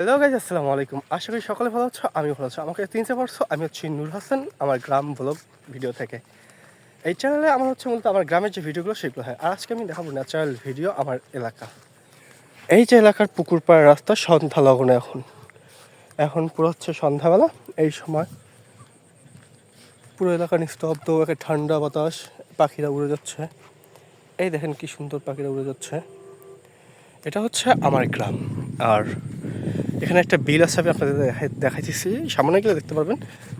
Hello guys, আসসালামু আলাইকুম। আশা করি সকলে ভালো আছো, আমিও ভালো আছি। আমাকে চিনতে পারছো, আমি হচ্ছি নূর হাসান, আমার গ্রাম ব্লগ ভিডিও থেকে। এই চ্যানেলে আমার মূলত আমার গ্রামের যে ভিডিওগুলো সেগুলো হয়। আর আজকে আমি দেখাবো ন্যাচারাল ভিডিও আমার এলাকা। এই যে এলাকার পুকুর পাড়ের রাস্তা সন্ধ্যা লগ্নে এখন পুরো হচ্ছে সন্ধ্যাবেলা। এই সময় পুরো এলাকা নিস্তব্ধ, একটা ঠান্ডা বাতাস, পাখিরা উড়ে যাচ্ছে। এই দেখেন কি সুন্দর পাখিরা উড়ে যাচ্ছে। এটা হচ্ছে আমার গ্রাম। আর এখানে একটা বিল আছে, আমি আপনাদের দেখাইতেছি। সামনে গেলে দেখতে পারবেন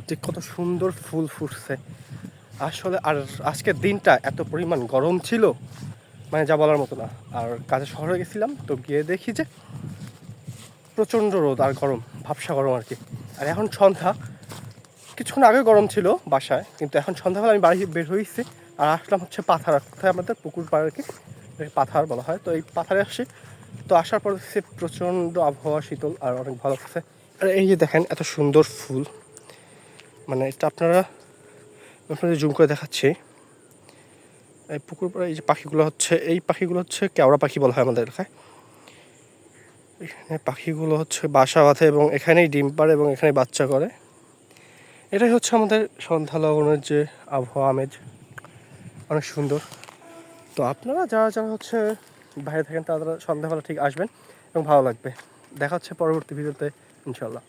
যে কত সুন্দর ফুল ফুটছে আসলে। আর আজকের দিনটা এত পরিমাণ গরম ছিল, মানে যা বলার মতো না। আর কাজে শহরে গেছিলাম, তো গিয়ে দেখি যে প্রচণ্ড রোদ আর গরম, ভাবসা গরম আর কি। আর এখন সন্ধ্যা, কিছুক্ষণ আগে গরম ছিল বাসায়, কিন্তু এখন সন্ধ্যাবেলা আমি বাড়ি বের হয়েছি আর আসলাম হচ্ছে পাথার। কোথায় আমাদের পুকুর পাড় আর কি, পাথার বলা হয়। তো এই পাথারে আসছি, তো আসার পর দেখছি প্রচণ্ড আবহাওয়া, শীতল আর অনেক ভালো লাগছে। আর এই যে দেখেন এত সুন্দর ফুল, মানে এটা আপনাদের জুম করে দেখাচ্ছি। এই পুকুর পাড়ে এই যে পাখিগুলো হচ্ছে কেওড়া পাখি বলা হয় আমাদের এলাকায়। এখানে পাখিগুলো হচ্ছে বাসা বাঁধে এবং এখানেই ডিম পাড়ে এবং এখানেই বাচ্চা করে। এটাই হচ্ছে আমাদের সন্ধ্যা লগনের যে আবহাওয়া, আমেজ অনেক সুন্দর। তো আপনারা যারা হচ্ছে বাইরে থাকেন তারা সন্ধ্যাবেলা ঠিক আসবেন এবং ভালো লাগবে। দেখা হচ্ছে পরবর্তী ভিডিওতে, ইনশাল্লাহ।